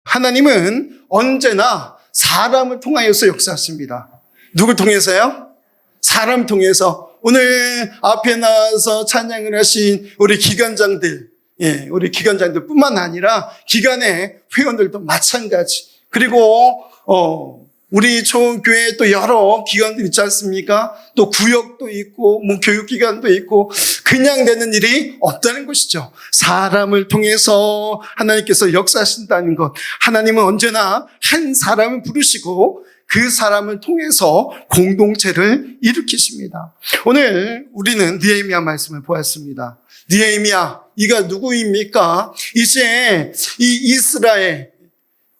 하나님은 언제나 사람을 통하여서 역사하십니다. 누굴 통해서요? 사람 통해서. 오늘 앞에 나와서 찬양을 하신 우리 기관장들, 우리 기관장들 뿐만 아니라 기관의 회원들도 마찬가지. 그리고 우리 초교회에 또 여러 기관들 있지 않습니까? 또 구역도 있고 교육기관도 있고 그냥 되는 일이 없다는 것이죠. 사람을 통해서 하나님께서 역사하신다는 것. 하나님은 언제나 한 사람을 부르시고 그 사람을 통해서 공동체를 일으키십니다. 오늘 우리는 느헤미야 말씀을 보았습니다. 느헤미야, 이가 누구입니까? 이제 이 이스라엘,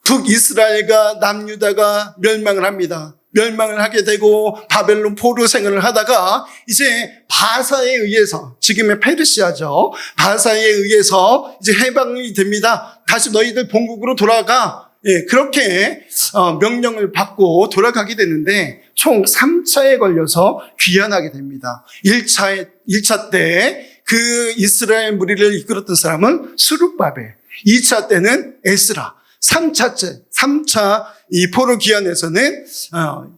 북이스라엘과 남유다가 멸망을 합니다. 멸망을 하게 되고 바벨론 포로 생활을 하다가 이제 바사에 의해서, 지금의 페르시아죠. 바사에 의해서 이제 해방이 됩니다. 다시 너희들 본국으로 돌아가. 그렇게 명령을 받고 돌아가게 되는데 총 3차에 걸려서 귀환하게 됩니다. 1차 때 그 이스라엘 무리를 이끌었던 사람은 스룹바벨, 2차 때는 에스라, 3차 이 포로 귀환에서는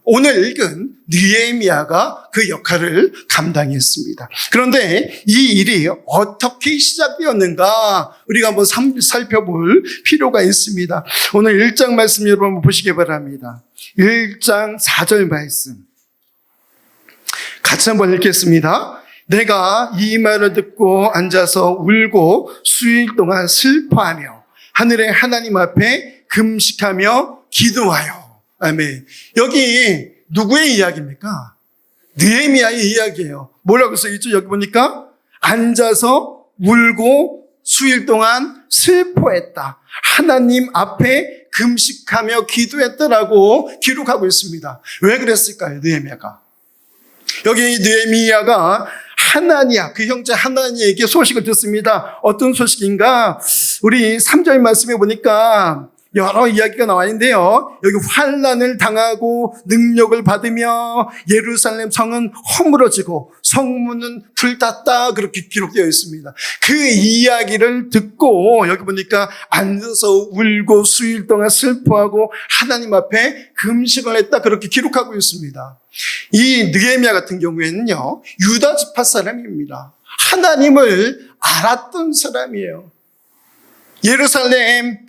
오늘 읽은 느헤미야가 그 역할을 감당했습니다. 그런데 이 일이 어떻게 시작되었는가 우리가 한번 살펴볼 필요가 있습니다. 오늘 1장 말씀 여러분 한번 보시기 바랍니다. 1장 4절 말씀 같이 한번 읽겠습니다. 내가 이 말을 듣고 앉아서 울고 수일 동안 슬퍼하며 하늘의 하나님 앞에 금식하며 기도하여. 아멘. 여기 누구의 이야기입니까? 느헤미야의 이야기예요. 뭐라고 써있죠? 여기 보니까 앉아서 울고 수일 동안 슬퍼했다. 하나님 앞에 금식하며 기도했다라고 기록하고 있습니다. 왜 그랬을까요? 느헤미야가. 여기 느헤미야가 하나니야, 그 형제 하나니에게 소식을 듣습니다. 어떤 소식인가? 우리 3절 말씀에 보니까 여러 이야기가 나와 있는데요. 여기 환난을 당하고 능력을 받으며 예루살렘 성은 허물어지고 성문은 불탔다, 그렇게 기록되어 있습니다. 그 이야기를 듣고 여기 보니까 앉아서 울고 수일 동안 슬퍼하고 하나님 앞에 금식을 했다, 그렇게 기록하고 있습니다. 이 느헤미야 같은 경우에는요, 유다 지파 사람입니다. 하나님을 알았던 사람이에요.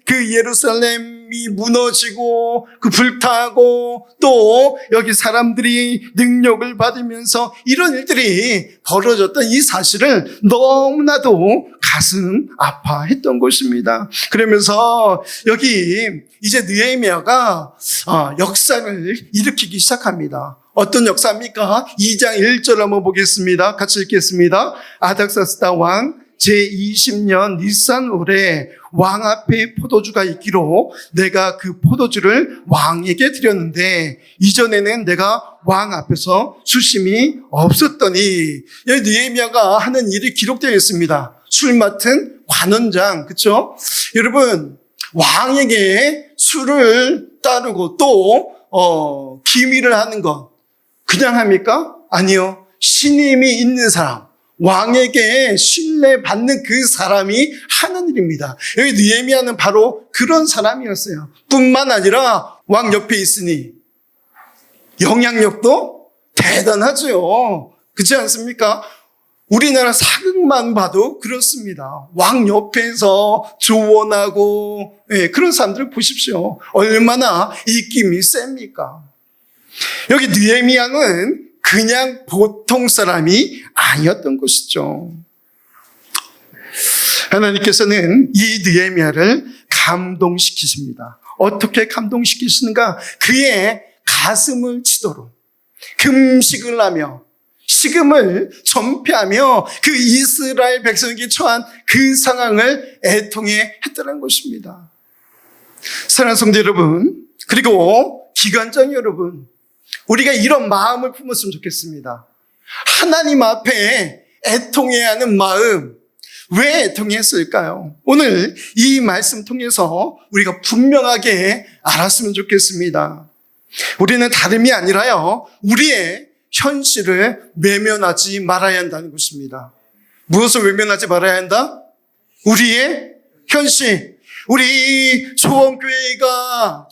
그 예루살렘이 무너지고 그 불타고 또 여기 사람들이 능력을 받으면서 이런 일들이 벌어졌던 이 사실을 너무나도 가슴 아파했던 것입니다. 그러면서 여기 이제 느헤미야가 역사를 일으키기 시작합니다. 어떤 역사입니까? 2장 1절 한번 보겠습니다. 같이 읽겠습니다. 아닥사스다 왕 제20년 니산월에 왕 앞에 포도주가 있기로 내가 그 포도주를 왕에게 드렸는데 이전에는 내가 왕 앞에서 수심이 없었더니, 여기 느헤미야가 하는 일이 기록되어 있습니다. 술 맡은 관원장, 그렇죠? 여러분, 왕에게 술을 따르고 또 기밀을 하는 것 그냥 합니까? 아니요. 신임이 있는 사람, 왕에게 신뢰받는 그 사람이 하는 일입니다. 여기 느헤미야는 바로 그런 사람이었어요. 뿐만 아니라 왕 옆에 있으니 영향력도 대단하죠. 그렇지 않습니까? 우리나라 사극만 봐도 그렇습니다. 왕 옆에서 조언하고 그런 사람들을 보십시오. 얼마나 입김이 셉니까? 여기 느헤미야는 그냥 보통 사람이 아니었던 것이죠. 하나님께서는 이 느헤미야를 감동시키십니다. 어떻게 감동시키시는가? 그의 가슴을 치도록 금식을 하며 식음을 전폐하며 그 이스라엘 백성에게 처한 그 상황을 애통해 했다는 것입니다. 사랑하는 성도 여러분, 그리고 기관장 여러분, 우리가 이런 마음을 품었으면 좋겠습니다. 하나님 앞에 애통해야 하는 마음, 왜 애통했을까요? 오늘 이 말씀 통해서 우리가 분명하게 알았으면 좋겠습니다. 우리는 다름이 아니라요, 우리의 현실을 외면하지 말아야 한다는 것입니다. 무엇을 외면하지 말아야 한다? 우리의 현실. 우리 초원교회가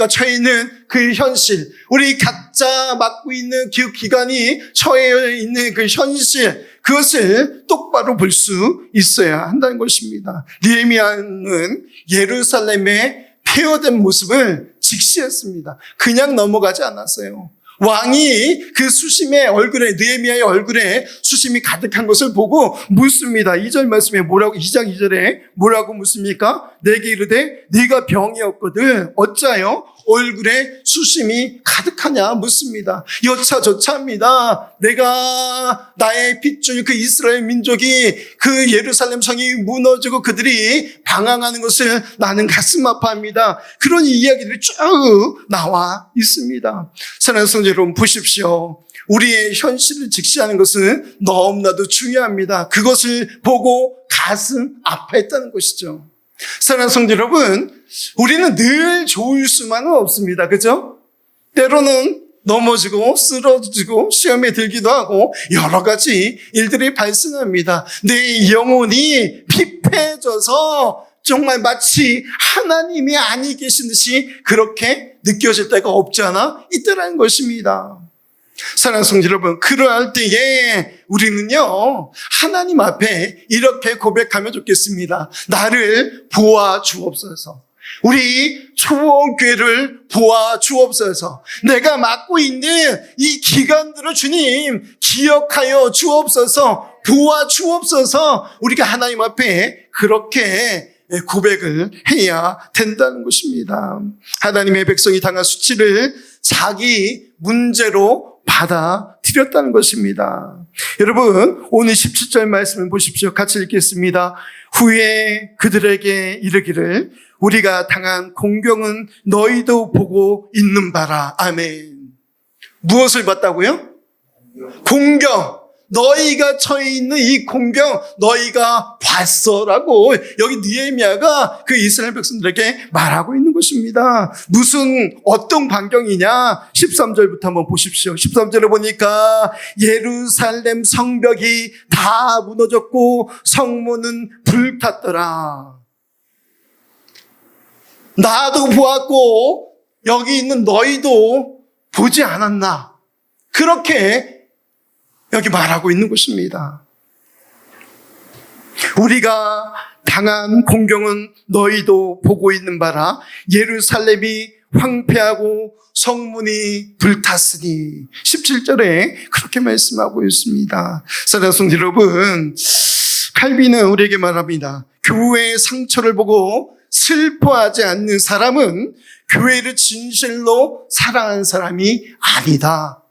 처해 있는 그 현실, 우리 각자 맡고 있는 그 기관이 처해 있는 그 현실, 그것을 똑바로 볼 수 있어야 한다는 것입니다. 느헤미야는 예루살렘의 폐허된 모습을 직시했습니다. 그냥 넘어가지 않았어요. 왕이 그 수심의 얼굴에, 느헤미야의 얼굴에 수심이 가득한 것을 보고 묻습니다. 2절 말씀에 뭐라고, 2장 2절에 뭐라고 묻습니까? 내게 이르되 네가 병이었거든 어찌하여 얼굴에 수심이 가득하냐 묻습니다. 여차저차합니다. 내가 나의 핏줄 그 이스라엘 민족이 그 예루살렘 성이 무너지고 그들이 방황하는 것을 나는 가슴 아파합니다. 그런 이야기들이 쭉 나와 있습니다. 사랑하는 성도 여러분, 보십시오. 우리의 현실을 직시하는 것은 너무나도 중요합니다. 그것을 보고 가슴 아파했다는 것이죠. 사랑하는 성도 여러분, 우리는 늘 좋을 수만은 없습니다. 그죠? 때로는 넘어지고 쓰러지고 시험에 들기도 하고 여러 가지 일들이 발생합니다. 내 영혼이 피폐해져서 정말 마치 하나님이 아니 계신 듯이 그렇게 느껴질 때가 없지 않아 있더라는 것입니다. 사랑하는 성도 여러분, 그러할 때에 우리는요, 하나님 앞에 이렇게 고백하면 좋겠습니다. 나를 보아 주옵소서. 우리 초원교회를 보아 주옵소서. 내가 맡고 있는 이 기관들을 주님 기억하여 주옵소서. 보아 주옵소서. 우리가 하나님 앞에 그렇게 고백을 해야 된다는 것입니다. 하나님의 백성이 당한 수치를 자기 문제로 받아들였다는 것입니다. 여러분, 오늘 17절 말씀을 보십시오. 같이 읽겠습니다. 후에 그들에게 이르기를 우리가 당한 공경은 너희도 보고 있는 바라. 아멘. 무엇을 봤다고요? 공경. 너희가 처해 있는 이 공경 너희가 봤어라고 여기 느헤미야가 그 이스라엘 백성들에게 말하고 있는 것입니다. 무슨 어떤 광경이냐? 13절부터 한번 보십시오. 13절에 보니까 예루살렘 성벽이 다 무너졌고 성문은 불탔더라. 나도 보았고 여기 있는 너희도 보지 않았나? 그렇게 여기 말하고 있는 것입니다. 우리가 당한 공경은 너희도 보고 있는 바라. 예루살렘이 황폐하고 성문이 불탔으니. 17절에 그렇게 말씀하고 있습니다. 사랑하는 성도 여러분, 칼빈은 우리에게 말합니다. 교회의 상처를 보고 슬퍼하지 않는 사람은 교회를 진실로 사랑하는 사람이 아니다.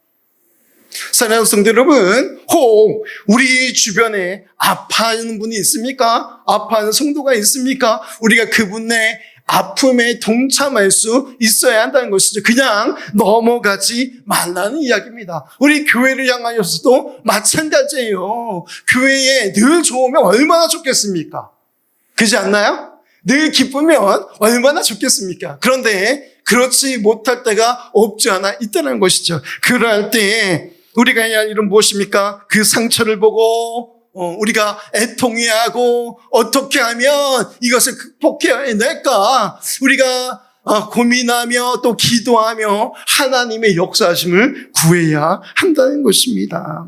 사랑하는 성도 여러분, 혹 우리 주변에 아파하는 분이 있습니까? 아파하는 성도가 있습니까? 우리가 그분의 아픔에 동참할 수 있어야 한다는 것이죠. 그냥 넘어가지 말라는 이야기입니다. 우리 교회를 향하여서도 마찬가지예요. 교회에 늘 좋으면 얼마나 좋겠습니까? 그렇지 않나요? 늘 기쁘면 얼마나 좋겠습니까? 그런데 그렇지 못할 때가 없지 않아 있다는 것이죠. 그럴 때 우리가 해야 할 일은 무엇입니까? 그 상처를 보고 우리가 애통해야 하고 어떻게 하면 이것을 극복해야 될까? 우리가 고민하며 또 기도하며 하나님의 역사하심을 구해야 한다는 것입니다.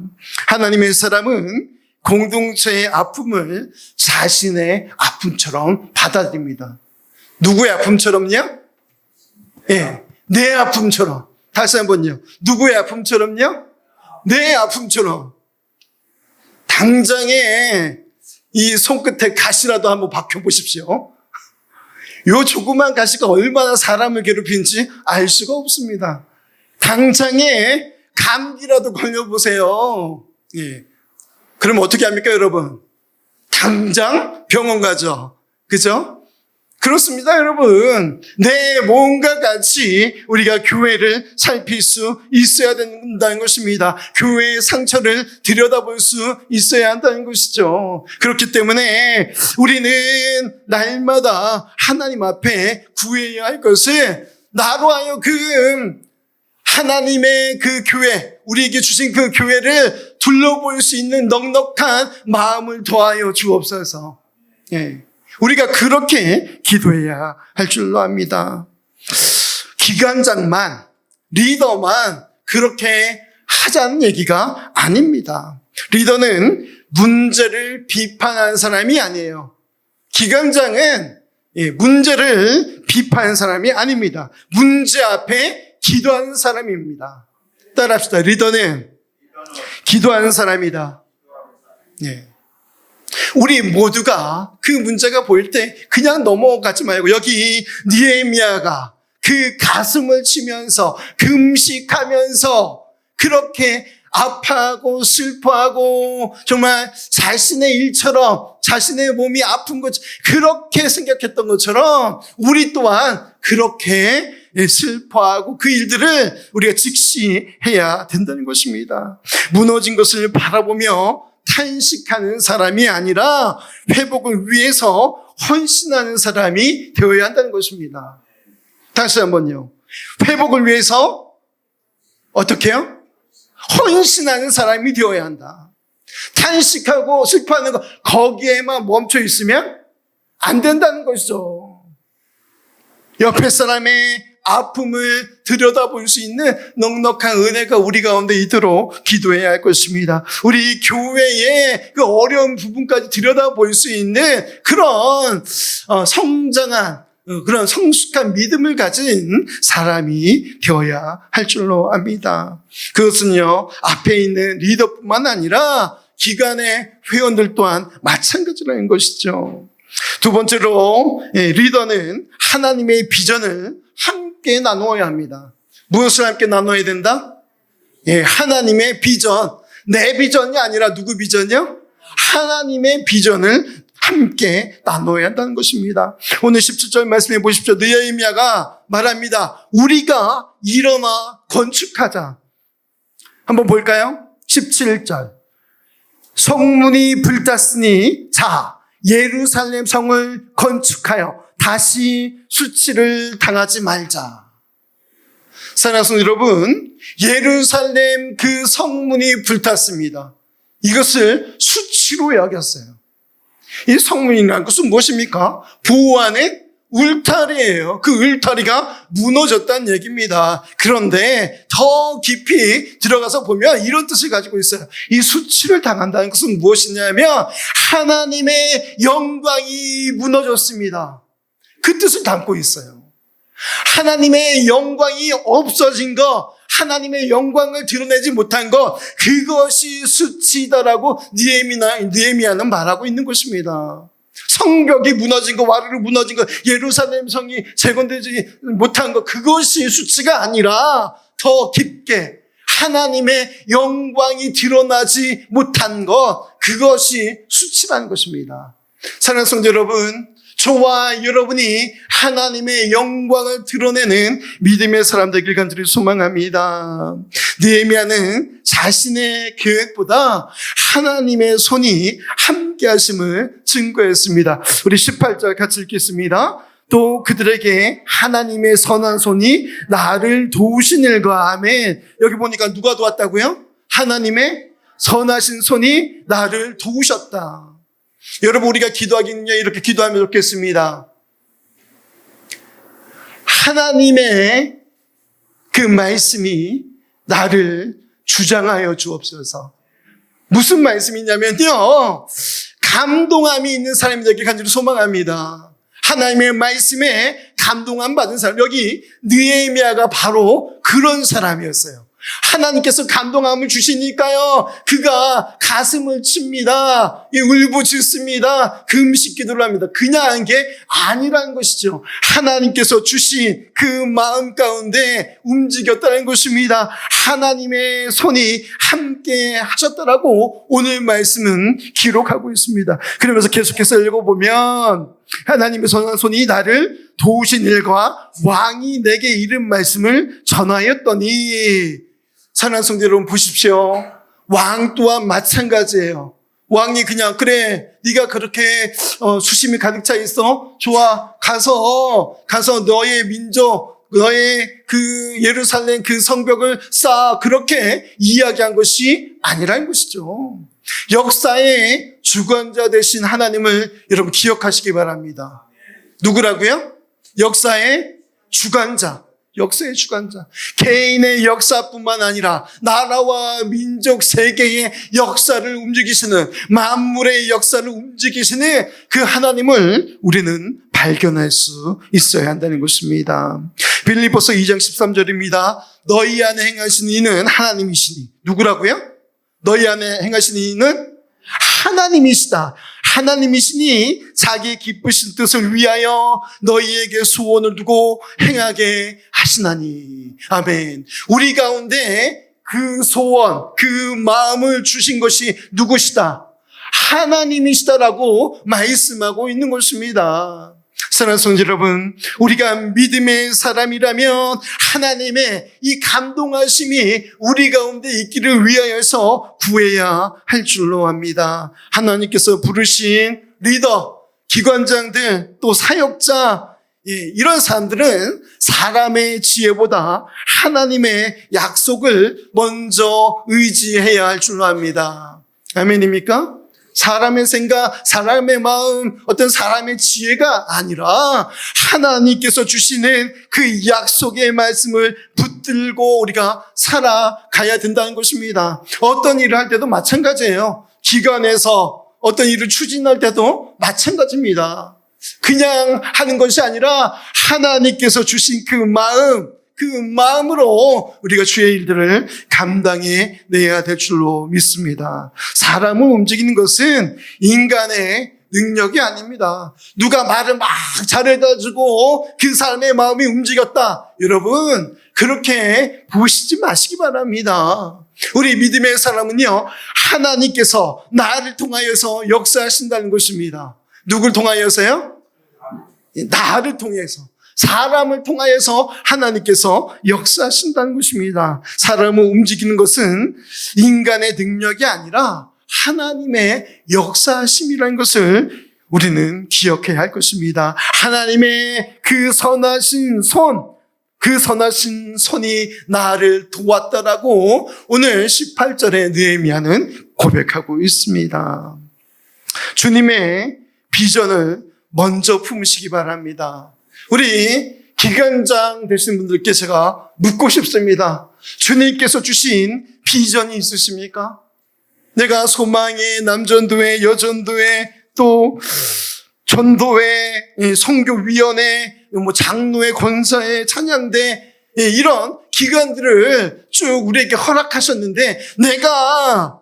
하나님의 사람은 공동체의 아픔을 자신의 아픔처럼 받아들입니다. 누구의 아픔처럼요? 예, 내 아픔처럼. 다시 한번요. 누구의 아픔처럼요? 내 아픔처럼. 당장에 이 손끝에 가시라도 한번 박혀보십시오. 요 조그만 가시가 얼마나 사람을 괴롭히는지 알 수가 없습니다. 당장에 감기라도 걸려보세요. 예. 그럼 어떻게 합니까, 여러분? 당장 병원 가죠. 그죠? 그렇습니다, 여러분. 내 몸과 같이 우리가 교회를 살필 수 있어야 된다는 것입니다. 교회의 상처를 들여다볼 수 있어야 한다는 것이죠. 그렇기 때문에 우리는 날마다 하나님 앞에 구해야 할 것을 나로 하여금 하나님의 그 교회, 우리에게 주신 그 교회를 둘러볼 수 있는 넉넉한 마음을 더하여 주옵소서. 예. 우리가 그렇게 기도해야 할 줄로 압니다. 기관장만, 리더만 그렇게 하자는 얘기가 아닙니다. 리더는 문제를 비판하는 사람이 아니에요. 기관장은 문제를 비판하는 사람이 아닙니다. 문제 앞에 기도하는 사람입니다. 따라합시다. 리더는 기도하는 사람이다. 예. 우리 모두가 그 문제가 보일 때 그냥 넘어가지 말고, 여기 느헤미야가 그 가슴을 치면서 금식하면서 그렇게 아파하고 슬퍼하고 정말 자신의 일처럼, 자신의 몸이 아픈 것 그렇게 생각했던 것처럼 우리 또한 그렇게 슬퍼하고 그 일들을 우리가 직시해야 된다는 것입니다. 무너진 것을 바라보며 탄식하는 사람이 아니라 회복을 위해서 헌신하는 사람이 되어야 한다는 것입니다. 다시 한번요. 회복을 위해서 어떻게 해요? 헌신하는 사람이 되어야 한다. 탄식하고 슬퍼하는 거 거기에만 멈춰 있으면 안 된다는 것이죠. 옆에 사람의 아픔을 들여다볼 수 있는 넉넉한 은혜가 우리 가운데 있도록 기도해야 할 것입니다. 우리 교회의 그 어려운 부분까지 들여다볼 수 있는 그런 성장한, 그런 성숙한 믿음을 가진 사람이 되어야 할 줄로 압니다. 그것은요, 앞에 있는 리더뿐만 아니라 기관의 회원들 또한 마찬가지라는 것이죠. 두 번째로 리더는 하나님의 비전을 함께 나누어야 합니다. 무엇을 함께 나눠야 된다? 하나님의 비전. 내 비전이 아니라 누구 비전이요? 하나님의 비전을 함께 나눠야 한다는 것입니다. 오늘 17절 말씀해 보십시오. 느헤미야가 말합니다. 우리가 일어나 건축하자. 한번 볼까요? 17절. 성문이 불탔으니 자, 예루살렘 성을 건축하여 다시 수치를 당하지 말자. 사랑하는 여러분, 예루살렘 그 성문이 불탔습니다. 이것을 수치로 여겼어요. 이 성문이라는 것은 무엇입니까? 보호하는 울타리예요. 그 울타리가 무너졌다는 얘기입니다. 그런데 더 깊이 들어가서 보면 이런 뜻을 가지고 있어요. 이 수치를 당한다는 것은 무엇이냐면 하나님의 영광이 무너졌습니다. 그 뜻을 담고 있어요. 하나님의 영광이 없어진 것, 하나님의 영광을 드러내지 못한 것, 그것이 수치다라고 느헤미야는 말하고 있는 것입니다. 성벽이 무너진 것, 와르르 무너진 것, 예루살렘 성이 재건되지 못한 것, 그것이 수치가 아니라 더 깊게 하나님의 영광이 드러나지 못한 것, 그것이 수치라는 것입니다. 사랑하는 성도 여러분, 저와 여러분이 하나님의 영광을 드러내는 믿음의 사람 되길 간절히 소망합니다. 느헤미야는 자신의 계획보다 하나님의 손이 함께 하심을 증거했습니다. 우리 18절 같이 읽겠습니다. 또 그들에게 하나님의 선한 손이 나를 도우시니가. 아멘. 여기 보니까 누가 도왔다고요? 하나님의 선하신 손이 나를 도우셨다. 여러분, 우리가 기도하기는요, 이렇게 기도하면 좋겠습니다. 하나님의 그 말씀이 나를 주장하여 주옵소서. 무슨 말씀이냐면요, 감동함이 있는 사람이 되길 간절히 소망합니다. 하나님의 말씀에 감동함 받은 사람, 여기 느헤미야가 바로 그런 사람이었어요. 하나님께서 감동함을 주시니까요, 그가 가슴을 칩니다. 울부짖습니다. 금식 기도를 합니다. 그냥 한 게 아니라는 것이죠. 하나님께서 주신 그 마음 가운데 움직였다는 것입니다. 하나님의 손이 함께 하셨다라고 오늘 말씀은 기록하고 있습니다. 그러면서 계속해서 읽어보면 하나님의 선한 손이 나를 도우신 일과 왕이 내게 이른 말씀을 전하였더니. 사랑하는 성도 여러분, 보십시오. 왕 또한 마찬가지예요. 왕이 그냥 그래, 네가 그렇게 수심이 가득 차 있어? 좋아, 가서 너의 민족, 너의 그 예루살렘 그 성벽을 쌓아, 그렇게 이야기한 것이 아니라는 것이죠. 역사의 주관자 되신 하나님을 여러분 기억하시기 바랍니다. 누구라고요? 역사의 주관자. 역사의 주관자. 개인의 역사뿐만 아니라 나라와 민족 세계의 역사를 움직이시는, 만물의 역사를 움직이시는 그 하나님을 우리는 발견할 수 있어야 한다는 것입니다. 빌립보서 2장 13절입니다. 너희 안에 행하신 이는 하나님이시니. 누구라고요? 너희 안에 행하신 이는 하나님이시다. 하나님이시니 자기 기쁘신 뜻을 위하여 너희에게 소원을 두고 행하게 하시나니. 아멘. 우리 가운데 그 소원, 그 마음을 주신 것이 누구시다? 하나님이시다라고 말씀하고 있는 것입니다. 사랑하는 성도 여러분, 우리가 믿음의 사람이라면 하나님의 이 감동하심이 우리 가운데 있기를 위하여서 구해야 할 줄로 압니다. 하나님께서 부르신 리더, 기관장들, 또 사역자, 이런 사람들은 사람의 지혜보다 하나님의 약속을 먼저 의지해야 할 줄로 압니다. 아멘입니까? 사람의 생각, 사람의 마음, 어떤 사람의 지혜가 아니라 하나님께서 주시는 그 약속의 말씀을 붙들고 우리가 살아가야 된다는 것입니다. 어떤 일을 할 때도 마찬가지예요. 기관에서 어떤 일을 추진할 때도 마찬가지입니다. 그냥 하는 것이 아니라 하나님께서 주신 그 마음으로 우리가 주의 일들을 감당해 내야 될 줄로 믿습니다. 사람을 움직이는 것은 인간의 능력이 아닙니다. 누가 말을 막 잘해가지고 그 사람의 마음이 움직였다. 여러분, 그렇게 보시지 마시기 바랍니다. 우리 믿음의 사람은요, 하나님께서 나를 통하여서 역사하신다는 것입니다. 누굴 통하여서요? 나를 통해서. 사람을 통하여서 하나님께서 역사하신다는 것입니다. 사람을 움직이는 것은 인간의 능력이 아니라 하나님의 역사하심이라는 것을 우리는 기억해야 할 것입니다. 하나님의 그 선하신 손이 나를 도왔다라고 오늘 18절에 느헤미야는 고백하고 있습니다. 주님의 비전을 먼저 품으시기 바랍니다. 우리 기관장 되신 분들께 제가 묻고 싶습니다. 주님께서 주신 비전이 있으십니까? 내가 소망의 남전도회, 여전도회, 또 전도회, 선교위원회, 장로회, 권사회, 찬양대, 이런 기관들을 쭉 우리에게 허락하셨는데 내가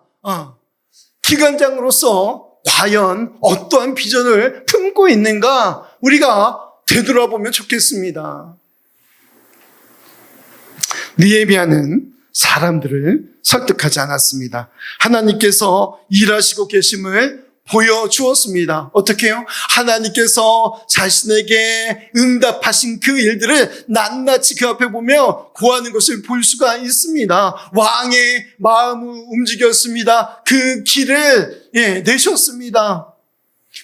기관장으로서 과연 어떠한 비전을 품고 있는가 우리가 되돌아보면 좋겠습니다. 느헤미야는 사람들을 설득하지 않았습니다. 하나님께서 일하시고 계심을 보여주었습니다. 어떻게 해요? 하나님께서 자신에게 응답하신 그 일들을 낱낱이 그 앞에 보며 구하는 것을 볼 수가 있습니다. 왕의 마음을 움직였습니다. 그 길을 내셨습니다.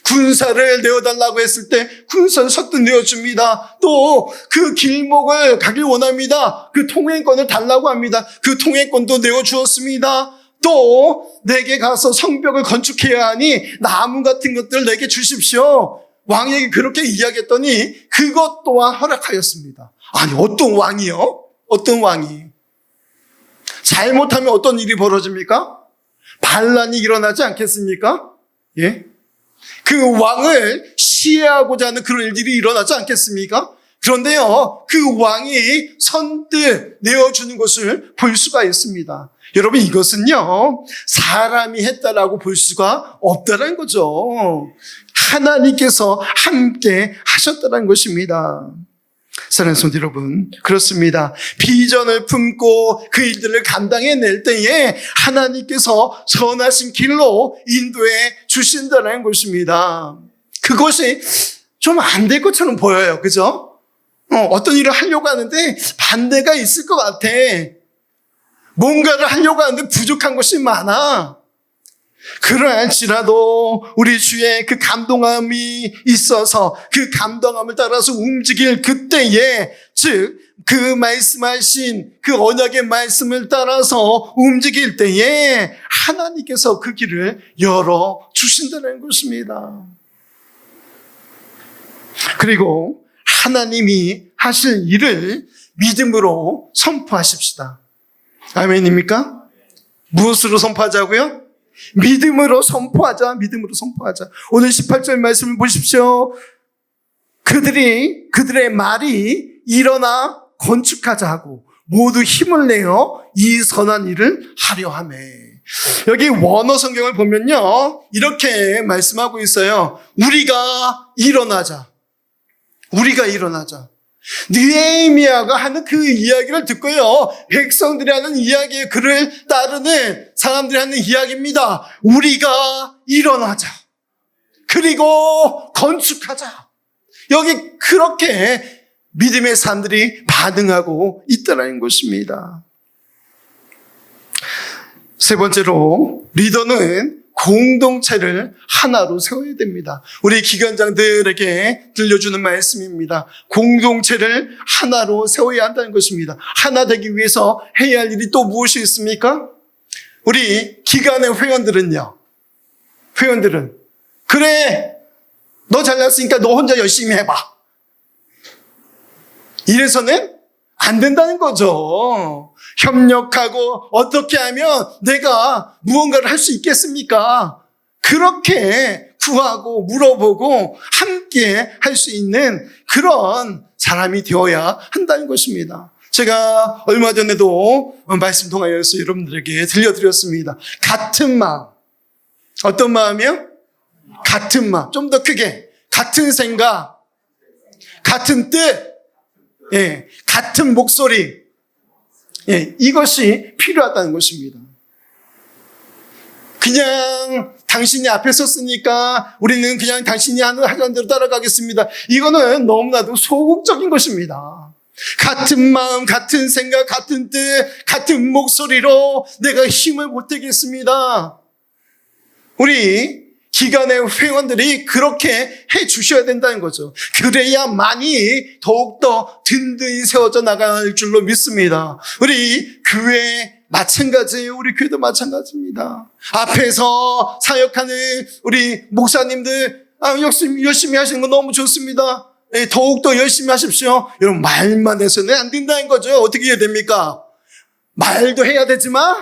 군사를 내어달라고 했을 때 군사를 선뜻 내어줍니다. 또 그 길목을 가길 원합니다. 그 통행권을 달라고 합니다. 그 통행권도 내어주었습니다. 또 내게 가서 성벽을 건축해야 하니 나무 같은 것들 내게 주십시오. 왕에게 그렇게 이야기했더니 그것 또한 허락하였습니다. 아니, 어떤 왕이요? 어떤 왕이? 잘못하면 어떤 일이 벌어집니까? 반란이 일어나지 않겠습니까? 예? 그 왕을 시해하고자 하는 그런 일들이 일어나지 않겠습니까? 그런데요, 그 왕이 선뜻 내어주는 것을 볼 수가 있습니다. 여러분, 이것은요, 사람이 했다라고 볼 수가 없다는 거죠. 하나님께서 함께 하셨다는 것입니다. 사랑하는 성도 여러분, 그렇습니다. 비전을 품고 그 일들을 감당해낼 때에 하나님께서 선하신 길로 인도해 주신다는 것입니다. 그것이 좀 안 될 것처럼 보여요. 그죠? 어떤 일을 하려고 하는데 반대가 있을 것 같아. 뭔가를 하려고 하는데 부족한 것이 많아. 그러할지라도 우리 주의 그 감동함이 있어서 그 감동함을 따라서 움직일 그때에, 즉 그 말씀하신 그 언약의 말씀을 따라서 움직일 때에 하나님께서 그 길을 열어주신다는 것입니다. 그리고 하나님이 하실 일을 믿음으로 선포하십시다. 아멘입니까? 무엇으로 선포하자고요? 믿음으로 선포하자. 믿음으로 선포하자. 오늘 18절 말씀을 보십시오. 그들의 말이 일어나 건축하자 하고 모두 힘을 내어 이 선한 일을 하려 하매. 여기 원어 성경을 보면요, 이렇게 말씀하고 있어요. 우리가 일어나자. 우리가 일어나자. 느헤미야가 하는 그 이야기를 듣고요, 백성들이 하는 이야기에 그를 따르는 사람들이 하는 이야기입니다. 우리가 일어나자. 그리고 건축하자. 여기 그렇게 믿음의 사람들이 반응하고 있다는 것입니다. 세 번째로, 리더는 공동체를 하나로 세워야 됩니다. 우리 기관장들에게 들려주는 말씀입니다. 공동체를 하나로 세워야 한다는 것입니다. 하나 되기 위해서 해야 할 일이 또 무엇이 있습니까? 우리 기관의 회원들은 그래, 너 잘났으니까 너 혼자 열심히 해봐. 이래서는 안 된다는 거죠. 협력하고 어떻게 하면 내가 무언가를 할 수 있겠습니까? 그렇게 구하고 물어보고 함께 할 수 있는 그런 사람이 되어야 한다는 것입니다. 제가 얼마 전에도 말씀 통하여서 여러분들에게 들려드렸습니다. 같은 마음. 어떤 마음이요? 같은 마음. 좀 더 크게. 같은 생각, 같은 뜻, 예, 같은 목소리, 예, 이것이 필요하다는 것입니다. 그냥 당신이 앞에 섰으니까 우리는 그냥 당신이 하자는 대로 따라가겠습니다. 이거는 너무나도 소극적인 것입니다. 같은 마음, 같은 생각, 같은 뜻, 같은 목소리로 내가 힘을 보태겠습니다. 우리 기관의 회원들이 그렇게 해 주셔야 된다는 거죠. 그래야만이 더욱더 든든히 세워져 나갈 줄로 믿습니다. 우리 교회 마찬가지예요. 우리 교회도 마찬가지입니다. 앞에서 사역하는 우리 목사님들, 열심히 하시는 거 너무 좋습니다. 더욱더 열심히 하십시오. 여러분, 말만 해서는 안 된다는 거죠. 어떻게 해야 됩니까? 말도 해야 되지만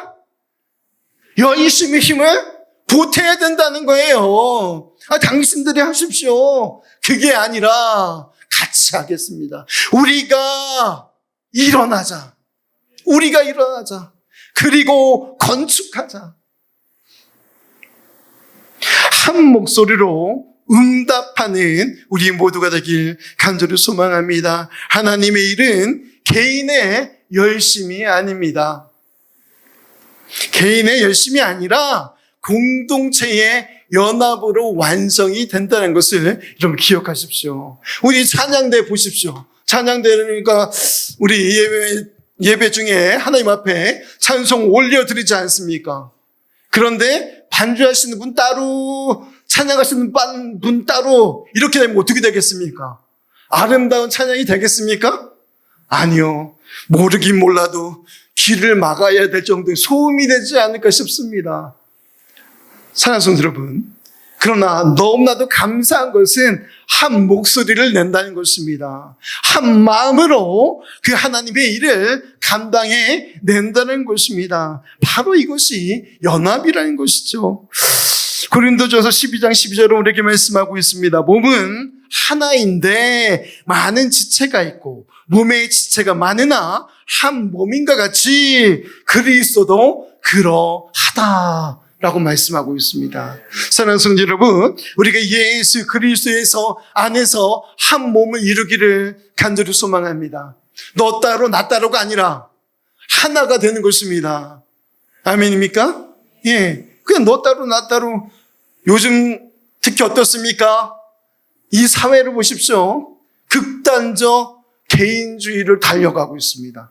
열심히 힘을 보태야 된다는 거예요. 당신들이 하십시오. 그게 아니라 같이 하겠습니다. 우리가 일어나자. 그리고 건축하자. 한 목소리로 응답하는 우리 모두가 되길 간절히 소망합니다. 하나님의 일은 개인의 열심이 아닙니다. 개인의 열심이 아니라 공동체의 연합으로 완성이 된다는 것을 여러분 기억하십시오. 우리 찬양대 보십시오. 찬양대니까 우리 예배 중에 하나님 앞에 찬송 올려드리지 않습니까? 그런데 반주하시는 분 따로, 찬양하시는 분 따로, 이렇게 되면 어떻게 되겠습니까? 아름다운 찬양이 되겠습니까? 아니요. 모르긴 몰라도 귀를 막아야 될 정도의 소음이 되지 않을까 싶습니다. 사랑하는 성도 여러분, 그러나 너무나도 감사한 것은 한 목소리를 낸다는 것입니다. 한 마음으로 그 하나님의 일을 감당해 낸다는 것입니다. 바로 이것이 연합이라는 것이죠. 고린도전서 12장 12절로 우리에게 말씀하고 있습니다. 몸은 하나인데 많은 지체가 있고 몸의 지체가 많으나 한 몸인가 같이 그리스도도 그러하다 라고 말씀하고 있습니다. 사랑하는 성도 여러분, 우리가 예수 그리스도에서 안에서 한 몸을 이루기를 간절히 소망합니다. 너 따로 나 따로가 아니라 하나가 되는 것입니다. 아멘입니까? 예, 그냥 너 따로 나 따로. 요즘 특히 어떻습니까? 이 사회를 보십시오. 극단적 개인주의를 달려가고 있습니다.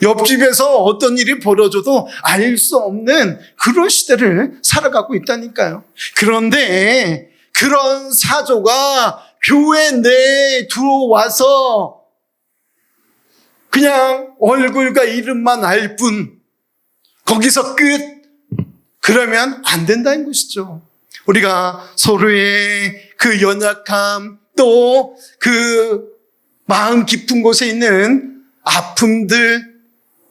옆집에서 어떤 일이 벌어져도 알 수 없는 그런 시대를 살아가고 있다니까요. 그런데 그런 사조가 교회 내에 들어와서 그냥 얼굴과 이름만 알 뿐, 거기서 끝. 그러면 안 된다는 것이죠. 우리가 서로의 그 연약함, 또 그 마음 깊은 곳에 있는 아픔들,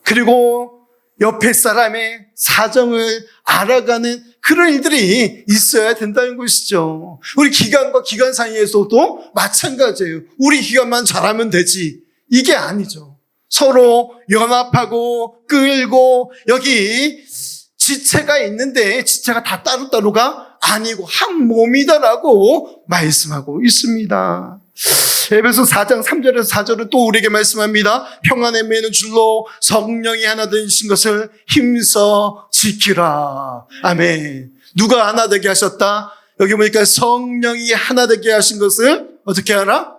그리고 옆에 사람의 사정을 알아가는 그런 일들이 있어야 된다는 것이죠. 우리 기관과 기관 사이에서도 마찬가지예요. 우리 기관만 잘하면 되지. 이게 아니죠. 서로 연합하고 끌고, 여기 지체가 있는데 지체가 다 따로따로가 아니고 한 몸이다라고 말씀하고 있습니다. 에베소 4장 3절에서 4절은 또 우리에게 말씀합니다. 평안에 매는 줄로 성령이 하나 되신 것을 힘써 지키라. 아멘. 누가 하나 되게 하셨다? 여기 보니까 성령이 하나 되게 하신 것을 어떻게 하라?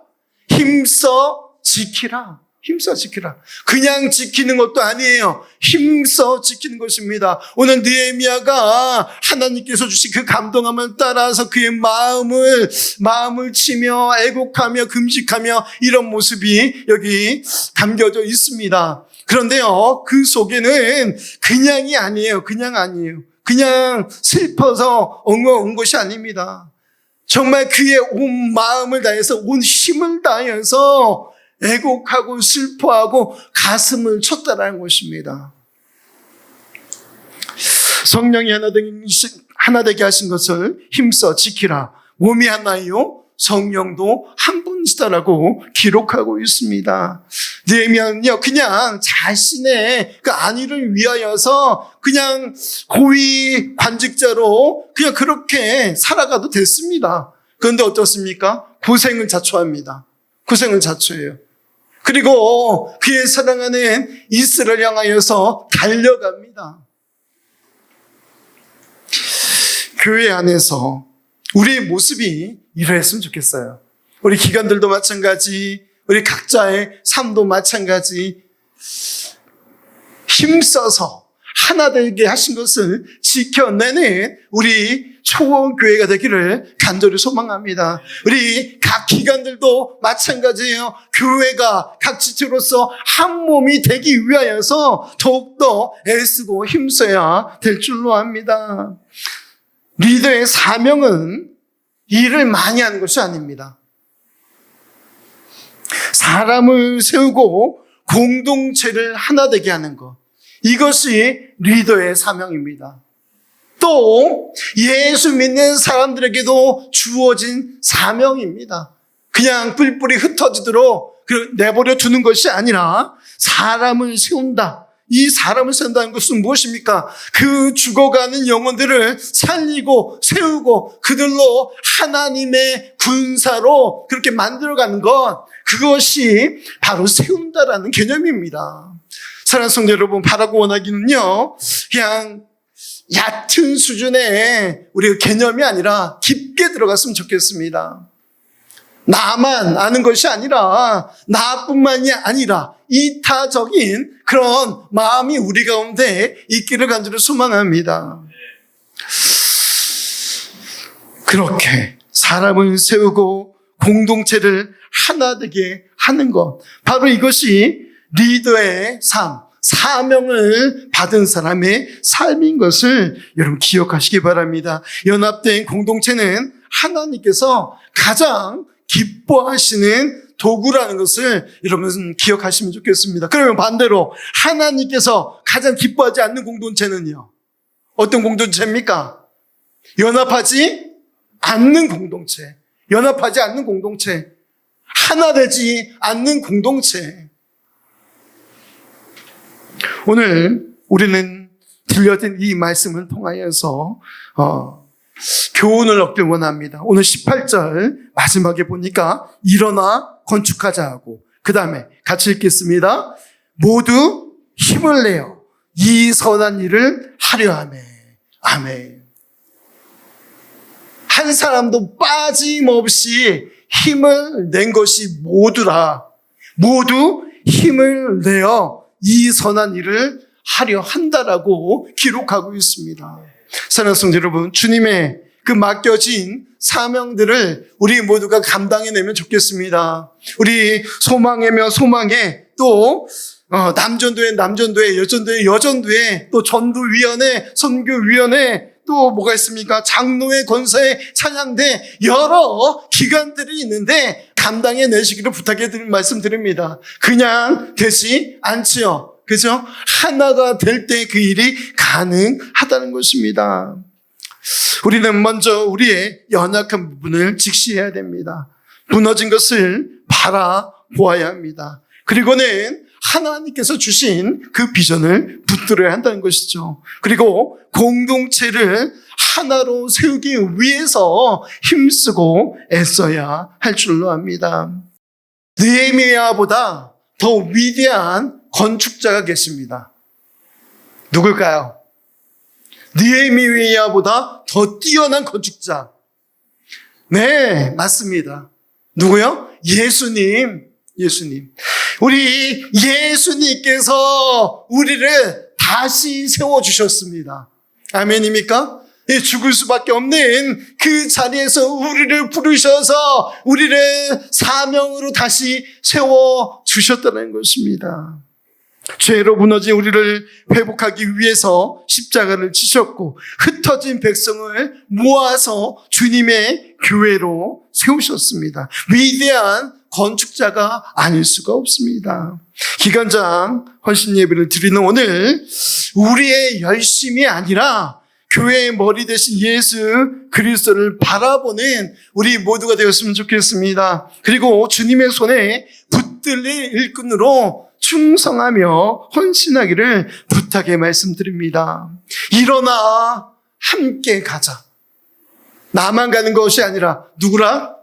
힘써 지키라. 힘써 지키라. 그냥 지키는 것도 아니에요. 힘써 지키는 것입니다. 오늘 느헤미야가 하나님께서 주신 그 감동함을 따라서 그의 마음을 치며 애곡하며 금식하며 이런 모습이 여기 담겨져 있습니다. 그런데요, 그 속에는 그냥이 아니에요. 그냥 아니에요. 그냥 슬퍼서 온 것이 아닙니다. 정말 그의 온 마음을 다해서, 온 힘을 다해서 애곡하고 슬퍼하고 가슴을 쳤다라는 것입니다. 성령이 하나 되게 하신 것을 힘써 지키라. 몸이 하나요, 성령도 한 분이시다라고 기록하고 있습니다. 느헤미야는요, 그냥 자신의 그 안위를 위하여서 그냥 고위 관직자로 그냥 그렇게 살아가도 됐습니다. 그런데 어떻습니까? 고생을 자초합니다. 고생을 자초해요. 그리고 그의 사랑하는 이스라엘을 향하여서 달려갑니다. 교회 안에서 우리의 모습이 이러했으면 좋겠어요. 우리 기관들도 마찬가지, 우리 각자의 삶도 마찬가지, 힘써서 하나 되게 하신 것을 지켜내는 우리 초원교회가 되기를 간절히 소망합니다. 우리 각 기관들도 마찬가지예요. 교회가 각 지체로서 한 몸이 되기 위하여서 더욱더 애쓰고 힘써야 될 줄로 압니다. 리더의 사명은 일을 많이 하는 것이 아닙니다. 사람을 세우고 공동체를 하나 되게 하는 것, 이것이 리더의 사명입니다. 또 예수 믿는 사람들에게도 주어진 사명입니다. 그냥 뿔뿔이 흩어지도록 내버려 두는 것이 아니라 사람을 세운다. 이 사람을 세운다는 것은 무엇입니까? 그 죽어가는 영혼들을 살리고 세우고 그들로 하나님의 군사로 그렇게 만들어가는 것, 그것이 바로 세운다라는 개념입니다. 사랑하는 성도 여러분, 바라고 원하기는요, 그냥 얕은 수준의 우리가 개념이 아니라 깊게 들어갔으면 좋겠습니다. 나만 아는 것이 아니라, 나뿐만이 아니라 이타적인 그런 마음이 우리 가운데 있기를 간절히 소망합니다. 그렇게 사람을 세우고 공동체를 하나 되게 하는 것, 바로 이것이 리더의 삶, 사명을 받은 사람의 삶인 것을 여러분 기억하시기 바랍니다. 연합된 공동체는 하나님께서 가장 기뻐하시는 도구라는 것을 여러분 기억하시면 좋겠습니다. 그러면 반대로 하나님께서 가장 기뻐하지 않는 공동체는요, 어떤 공동체입니까? 연합하지 않는 공동체, 연합하지 않는 공동체, 하나 되지 않는 공동체. 오늘 우리는 들려진 이 말씀을 통하여서 교훈을 얻길 원합니다. 오늘 18절 마지막에 보니까 일어나 건축하자 하고, 그 다음에 같이 읽겠습니다. 모두 힘을 내어 이 선한 일을 하려 하매. 아멘. 한 사람도 빠짐없이 힘을 낸 것이 모두라. 모두 힘을 내어 이 선한 일을 하려 한다라고 기록하고 있습니다. 사랑하는 성도 여러분, 주님의 그 맡겨진 사명들을 우리 모두가 감당해내면 좋겠습니다. 우리 소망이며 소망에 또 남전도회, 여전도회, 또 전도위원회, 선교위원회, 또 뭐가 있습니까? 장로회, 권사회, 찬양대, 여러 기관들이 있는데 감당해 내시기를 말씀드립니다. 그냥 되지 않지요. 그죠? 하나가 될 때 그 일이 가능하다는 것입니다. 우리는 먼저 우리의 연약한 부분을 직시해야 됩니다. 무너진 것을 바라보아야 합니다. 그리고는 하나님께서 주신 그 비전을 붙들어야 한다는 것이죠. 그리고 공동체를 하나로 세우기 위해서 힘쓰고 애써야 할 줄로 압니다. 느헤미야보다 더 위대한 건축자가 계십니다. 누굴까요? 느헤미야보다 더 뛰어난 건축자. 네, 맞습니다. 누구요? 예수님. 우리 예수님께서 우리를 다시 세워주셨습니다. 아멘입니까? 죽을 수밖에 없는 그 자리에서 우리를 부르셔서 우리를 사명으로 다시 세워주셨다는 것입니다. 죄로 무너진 우리를 회복하기 위해서 십자가를 지셨고 흩어진 백성을 모아서 주님의 교회로 세우셨습니다. 위대한 건축자가 아닐 수가 없습니다. 기간장 헌신 예배를 드리는 오늘 우리의 열심이 아니라 교회의 머리 대신 예수 그리스도를 바라보는 우리 모두가 되었으면 좋겠습니다. 그리고 주님의 손에 붙들릴 일꾼으로 충성하며 헌신하기를 부탁의 말씀드립니다. 일어나 함께 가자. 나만 가는 것이 아니라 누구랑?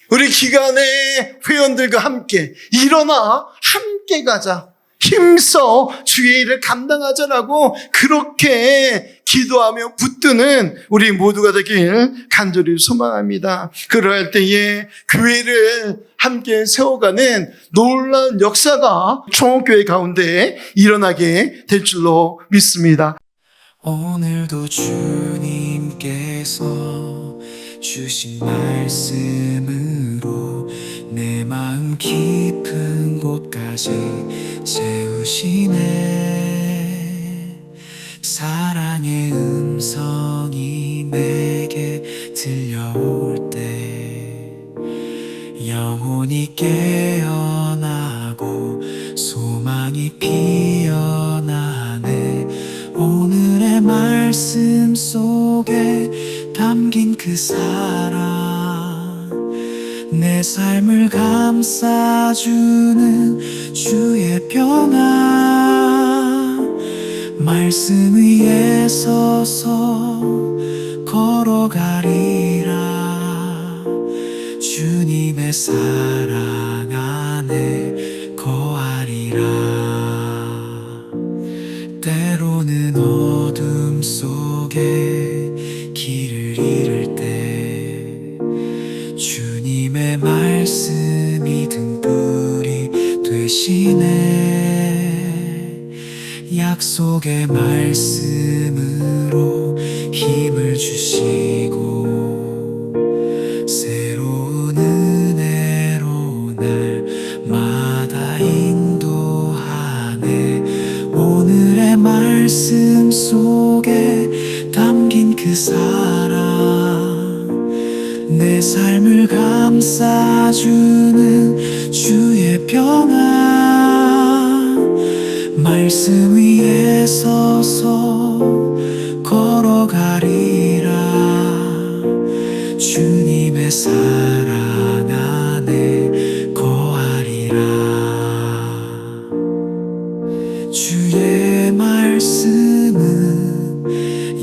우리 기관의 회원들과 함께 일어나 함께 가자. 힘써 주의 일을 감당하자라고 그렇게 기도하며 붙드는 우리 모두가 되길 간절히 소망합니다. 그럴 때에 교회를 함께 세워가는 놀라운 역사가 총교회 가운데 일어나게 될 줄로 믿습니다. 오늘도 주님께서 주신 말씀으로 내 마음 깊은 곳까지 채우시네. 사랑의 음성이 내게 들려올 때 영혼이 깨어나고 소망이 피어나네. 오늘의 말씀 속에 담긴 그 사랑, 내 삶을 감싸주는 주의 평안, 말씀 위에 서서 걸어가리라. 주님의 사랑 안에 거하리라. 때로는 어둠 속에 길을 잃을 때 주님의 말씀이 등불이 되시네. 약속의 말씀으로 힘을 주시고 새로운 은혜로 날마다 인도하네. 오늘의 말씀 속에 담긴 그 사랑, 내 삶을 감싸주는 주의 평안, 말씀 위에 서서 걸어가리라. 주님의 사랑 안에 거하리라. 주의 말씀은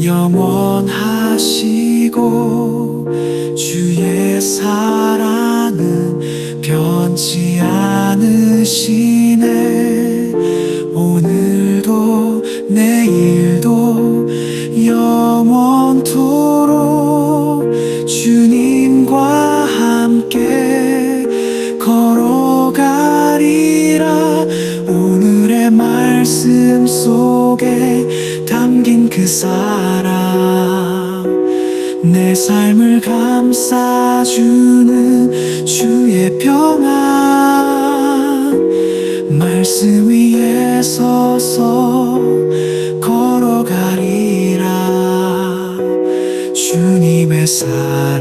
영원하시고 주의 사랑은 변치 않으시네. 오늘도 내일도 영원토록 주님과 함께 걸어가리라. 오늘의 말씀 속에 담긴 그 사랑, 내 삶을 감싸주는 주의 평안, 말씀 말씀 위에 서서 걸어가리라. 주님의 사랑